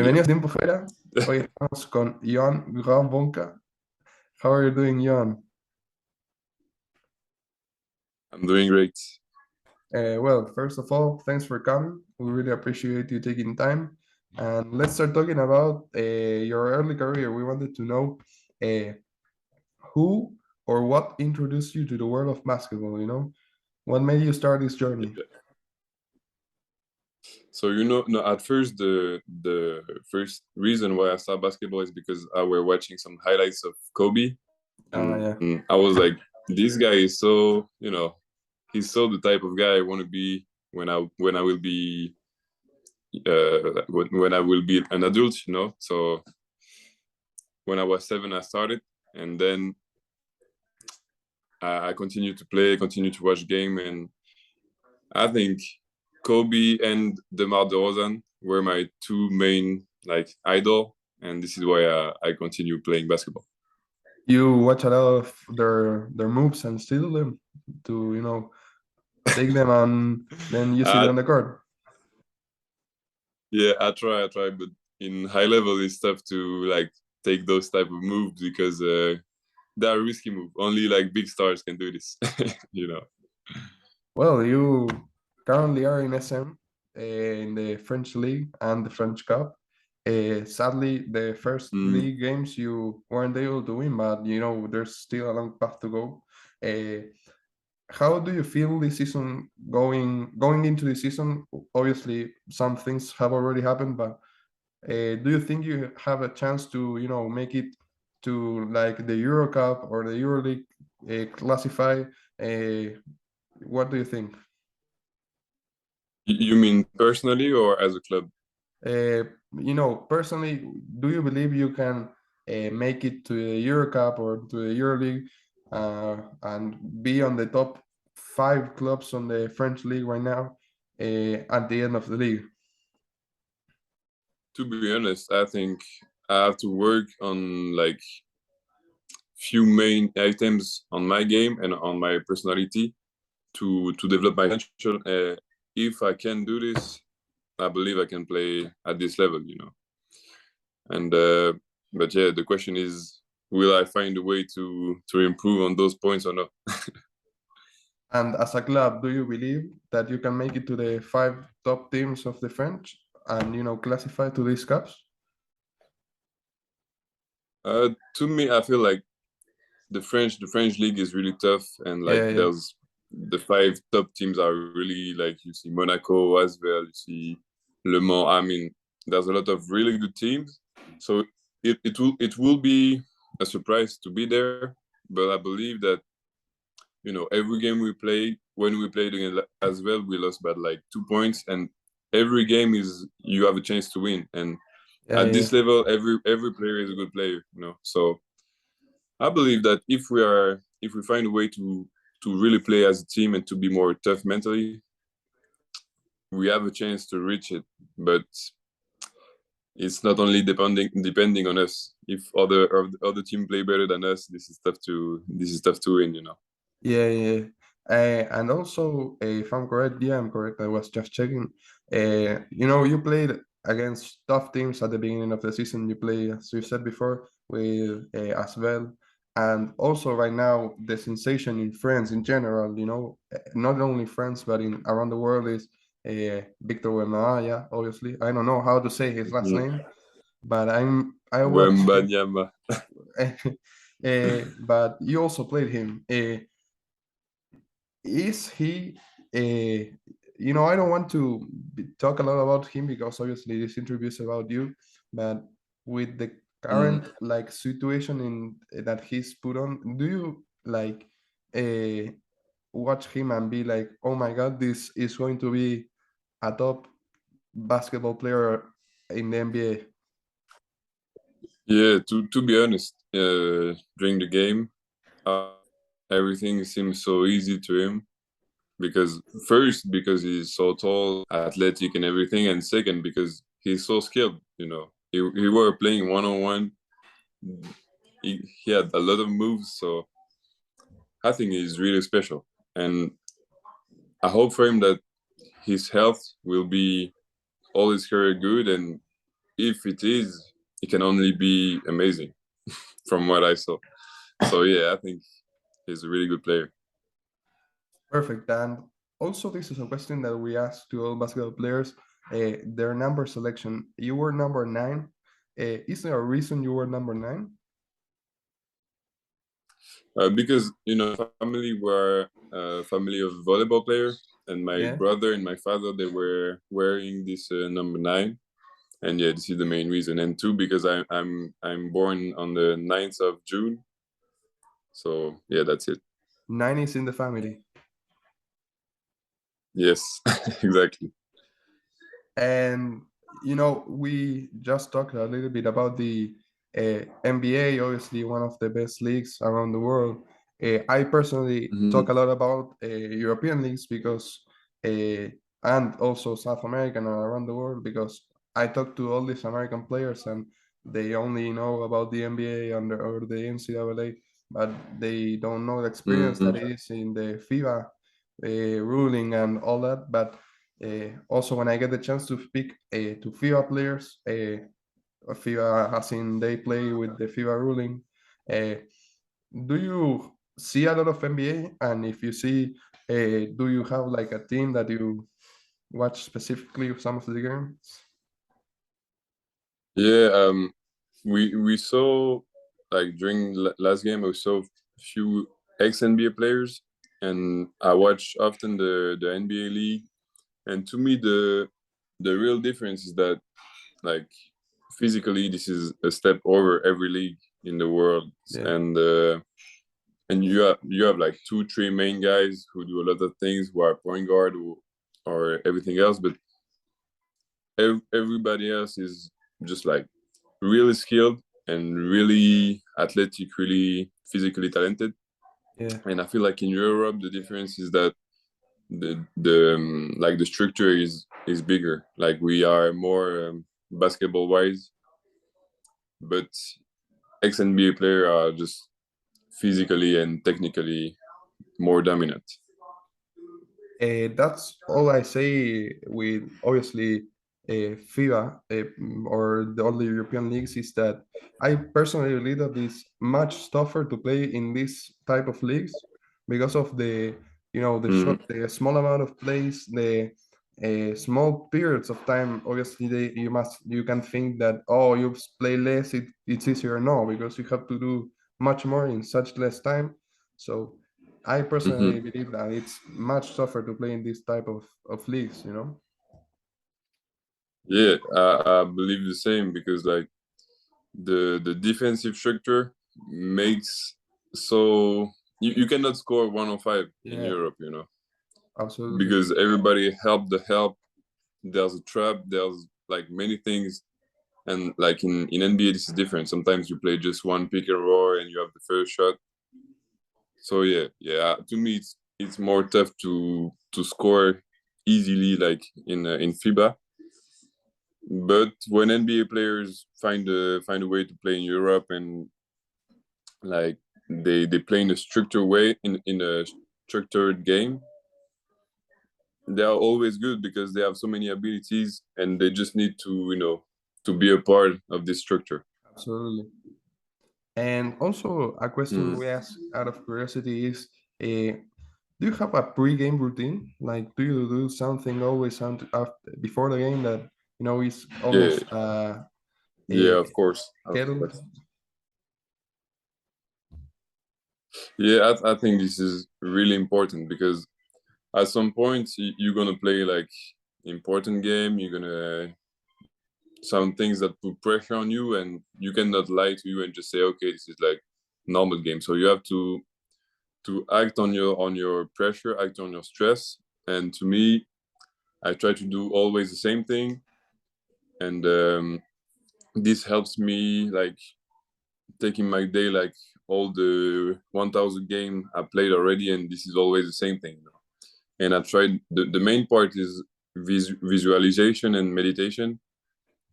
Yeah. Bienvenidos a Tiempo Fuera. Hoy estamos con Yoan Granvorka. How are you doing, Yoan? I'm doing great. Well, first of all, thanks for coming. We really appreciate you taking time. And let's start talking about your early career. We wanted to know uh, who or what introduced you to the world of basketball, What made you start this journey? So no, at first the first reason why I started basketball is because I were watching some highlights of Kobe, Yeah. and I was like, this guy is so, he's so the type of guy I want to be when I will be when I will be an adult, So when I was 7, I started, and then I continued to play, continued to watch game, and I think Kobe and DeMar DeRozan were my two main idol, and this is why I continue playing basketball. You watch a lot of their moves and steal them to, take them and then use it I, on the court. yeah, I try, but in high level, it's tough to take those type of moves because they are risky move. Only big stars can do this, Well, you currently are in SM in the French League and the French Cup. Sadly, the first Mm. league games you weren't able to win, but there's still a long path to go. Uh, how do you feel this season going into the season? Obviously, some things have already happened, but do you think you have a chance to make it to like the Euro Cup or the EuroLeague classify? What do you think? You mean personally or as a club? Personally, do you believe you can make it to the Euro Cup or to the EuroLeague and be on the top 5 clubs on the French league right now at the end of the league? To be honest, I think I have to work on few main items on my game and on my personality to develop my potential. If I can do this, I believe I can play at this level. And but yeah, the question is, will I find a way to improve on those points or not? And as a club, do you believe that you can make it to the 5 top teams of the French and classify to these cups? To me, I feel like the French league is really tough, and Yeah. there's the 5 top teams are really you see Monaco as well, you see Le Mans. I mean, there's a lot of really good teams, so it will be a surprise to be there. But I believe that every game we play, when we played again as well, we lost by 2 points, and every game is you have a chance to win. And at Yeah. this level, every player is a good player. So I believe that if we find a way to really play as a team and to be more tough mentally, we have a chance to reach it. But it's not only depending on us. If other team play better than us, this is tough to win. Yeah. And also, if I'm correct, yeah, I'm correct. I was just checking. You played against tough teams at the beginning of the season. You play, as you said before, with as well. And also, right now, the sensation in France in general, not only France but in around the world is Victor Wembanyama. Obviously, I don't know how to say his last Mm. name, but I watch him. Wembanyama. But you also played him. Is he I don't want to talk a lot about him because obviously this interview is about you, but with the Mm. current situation in that he's put on, do you uh watch him and be like, oh my god, this is going to be a top basketball player in the NBA? Yeah, to be honest, during the game, uh, everything seems so easy to him because he's so tall, athletic, and everything, and second because he's so skilled. He were playing 1-on-1. He had a lot of moves, so I think he's really special, and I hope for him that his health will be all his career good, and if it is, it can only be amazing from what I saw. So yeah, I think he's a really good player. Perfect. And also, this is a question that we ask to all basketball players, their number selection. You were number 9. Is there a reason you were number 9? Because family were a family of volleyball player, and my Yeah. brother and my father, they were wearing this number 9, and yeah, this is the main reason. And two, because I'm born on the 9th of June, so yeah, that's it. 9 is in the family. Yes, exactly. And we just talked a little bit about the NBA, obviously one of the best leagues around the world. I personally Hmm. talk a lot about European leagues because, and also South American and around the world, because I talk to all these American players and they only know about the NBA and or the NCAA, but they don't know the experience Hmm. that is in the FIBA ruling and all that. But also, when I get the chance to speak to FIBA players, FIBA as in they play with the FIBA ruling, uh, do you see a lot of NBA? And if you see, do you have like a team that you watch specifically some of the games? Yeah, we saw, like, during last game, we saw a few ex NBA players, and I watch often the NBA league. And to me, the real difference is that, like, physically, this is a step over every league in the world, Yeah, and you have like two, three main guys who do a lot of things, who are point guard or everything else, but everybody else is just like really skilled and really athletic, really physically talented. yeah, And I feel like in Europe, the difference is that the like the structure is bigger. Like, we are more basketball wise, but ex NBA player are just physically and technically more dominant. That's all I say with obviously FIBA or the other European leagues is that I personally believe that it's much tougher to play in this type of leagues because of the the Hmm. short, the small amount of plays, the small periods of time. Obviously, you can think that, oh, you play less, it's easier. No, because you have to do much more in such less time. So I Hmm. personally believe that it's much tougher to play in this type of leagues, Yeah, I believe the same, because like the defensive structure makes, so you cannot score 105 in Yeah, Europe, absolutely. because everybody help the help. There's a trap. There's like many things, and like in NBA, this is different. Sometimes you play just one pick and roll, and you have the first shot. So yeah. To me, it's more tough to score easily, like in FIBA. But when NBA players find a way to play in Europe, and like they play in a structured way, in a structured game, they are always good because they have so many abilities, and they just need to be a part of this structure. Absolutely. And also a question Mm. we ask out of curiosity is, do you have a pre-game routine? Like, do you do something always after, before the game that is Yeah, almost yeah, a of course. scheduled? Yeah, I think this is really important, because at some point you're gonna play like important game. You're gonna some things that put pressure on you, and you cannot lie to you and just say, okay, this is like normal game. So you have to act on your pressure, act on your stress. And to me, I try to do always the same thing, and this helps me, like, taking my day, like all the 1,000 game I played already, and this is always the same thing. And I tried, the main part is visualization and meditation,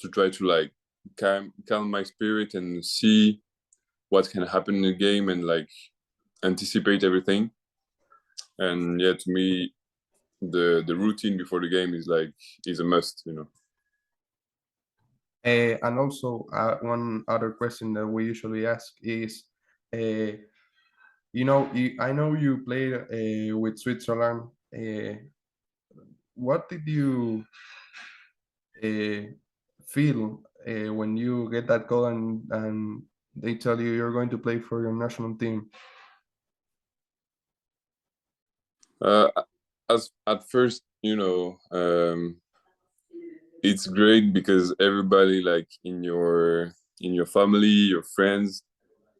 to try to like calm my spirit and see what can happen in the game, and like anticipate everything. And yeah, to me, the routine before the game is a must. And also, one other question that we usually ask is, uh, I know you played with Switzerland. What did you uh, feel when you get that call and they tell you you're going to play for your national team? Uh, as at first, it's great because everybody like in your family, your friends,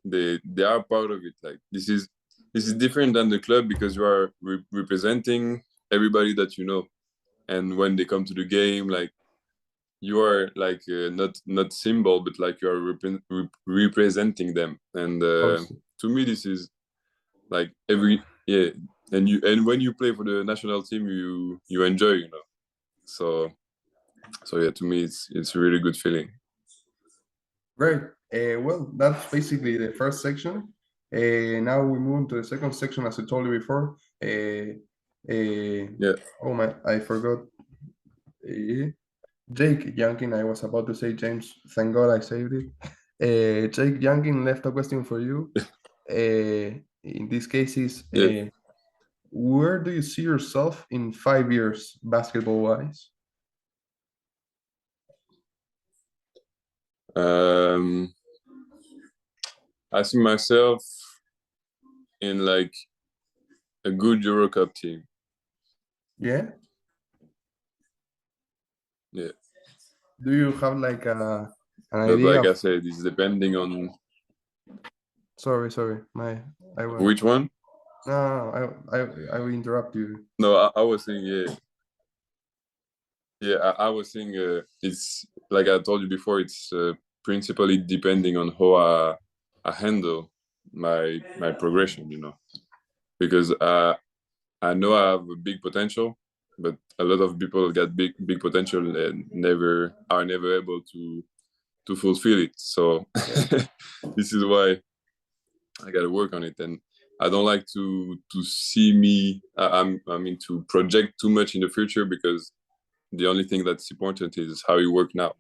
they are part of it. Like this is different than the club because you are representing everybody that you know, and when they come to the game, like you are like not symbol, but like you are representing them. And Obviously. to me, this is like every yeah. And when you play for the national team, you enjoy, So yeah, to me, it's a really good feeling. Great. Well, that's basically the first section. Now we move to the second section, as I told you before. Yeah. Oh my, I forgot. Jake Yankin, I was about to say James. Thank God I saved it. Jake Yankin left a question for you. In this case, is Yeah. where do you see yourself in 5 years, basketball wise? Um, I see myself in like a good Euro Cup team. Yeah. Yeah. Do you have like an But idea like I of? said, it's depending on Sorry, I was. which one. No, I will interrupt you. No, I was saying yeah, yeah. I was saying it's like I told you before. It's principally depending on how I handle my progression. Because I know I have a big potential, but a lot of people get big potential and never able to fulfill it. So Yeah. this is why I got to work on it, and I don't like to see me. I mean to project too much in the future because the only thing that's important is how you work now.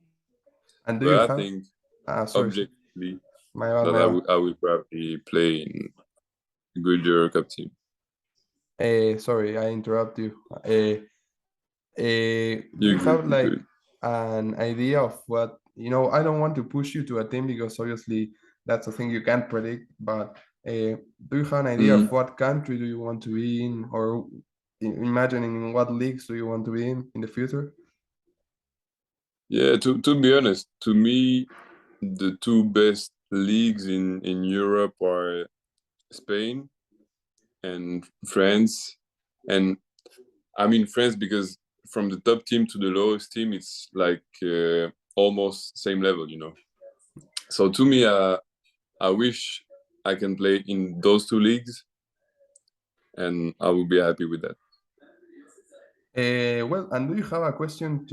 And do you But I have? think Sorry, sorry. objectively My bad, that my bad. I will probably play in a good Euro Cup team. Sorry, I interrupt you. Do you You're good. have You're like good. an idea of what, I don't want to push you to a team because obviously that's a thing you can't predict, but do you have an idea of Mm. what country do you want to be in, or imagining in what leagues do you want to be in the future? Yeah. To be honest, to me, the two best leagues in Europe are Spain and France. And I mean France because from the top team to the lowest team, it's like almost same level. So to me, I wish I can play in those two leagues, and I will be happy with that. Well, and do you have a question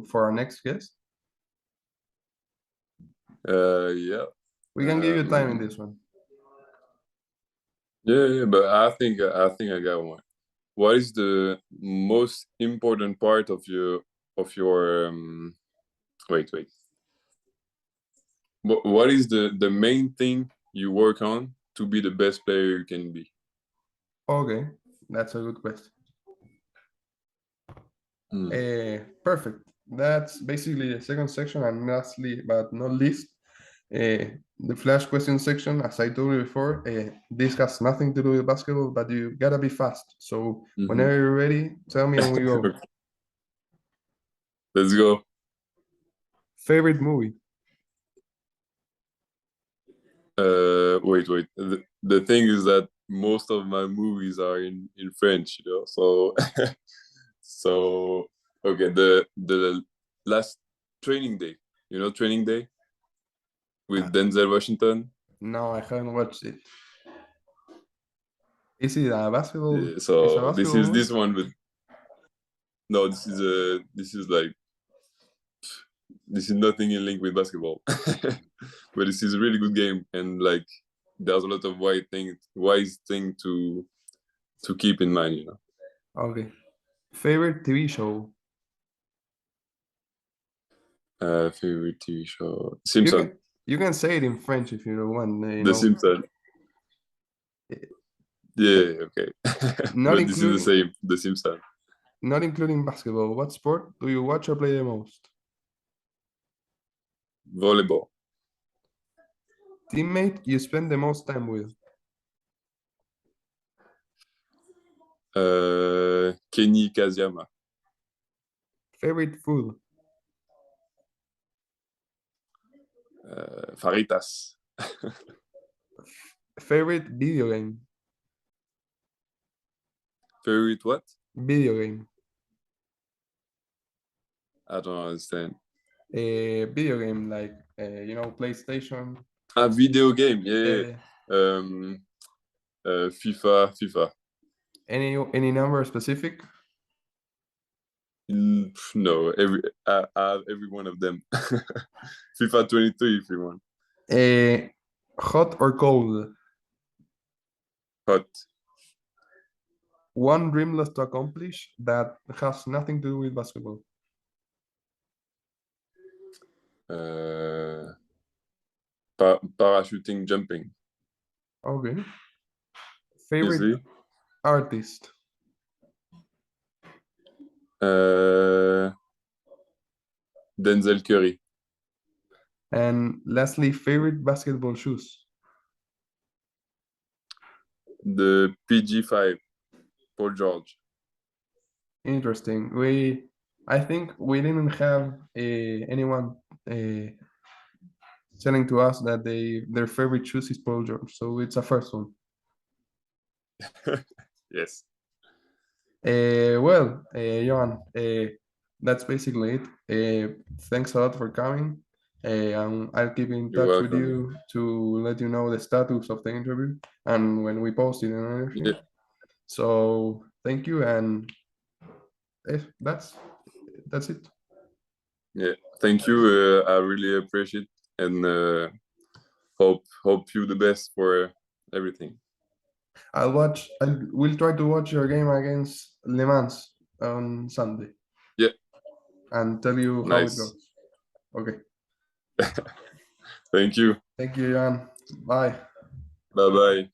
for our next guest? Yeah. We can give you time in Um, this one. yeah, but I think I got one. What is the most important part of your wait. What is the main thing you work on to be the best player you can be? Okay, that's a good question. Hmm. Perfect. That's basically the second section, and lastly, but not least, the flash question section. As I told you before, this has nothing to do with basketball, but you gotta be fast. So Mhm. whenever you're ready, tell me and we go. Okay, let's go. Favorite movie? Wait. The thing is that most of my movies are in French. So so okay. The last Training Day, Training Day Uh, with Denzel Washington. no, I haven't watched it. Is it a basketball? Yeah, It's a so this basketball is movie? this one, but no, this is nothing in link with basketball. But this is a really good game, and like there's a lot of wise thing to keep in mind. Okay. Favorite TV show? Favorite TV show? You Simpson. can you can say it in French if you want. The Simpson. Yeah, okay. Not But this is the including same. The Simpson. not including basketball. What sport do you watch or play the most? Volleyball. Teammate you spend the most time with? Kenny Kaziyama. Favorite food? Faritas. Favorite video game? Favorite what? Video game. I don't understand. A video game like PlayStation. A video game. Yeah. Uh, FIFA. any number specific? No, I have every one of them. FIFA 23 if you want. Hot or cold? Hot. One dream list to accomplish that has nothing to do with basketball. Parachuting jumping. Okay. Favorite Easy. artist? Denzel Curry. And lastly, favorite basketball shoes? The PG5. Paul George. Interesting. I think we didn't have anyone telling to us that their favorite shoes is Paul George, so it's a first one. Yes. Joan, that's basically it. Thanks a lot for coming. And I'll keep in You're touch with welcome. you to let you know the status of the interview and when we post it and everything. Yeah. So thank you, and that's it. Yeah. Thank you. I really appreciate and hope you the best for everything. I will try to watch your game against Le Mans on Sunday. Yeah. And tell you how it Nice. goes. Okay. Thank you. Thank you, Joan. Bye. Bye bye.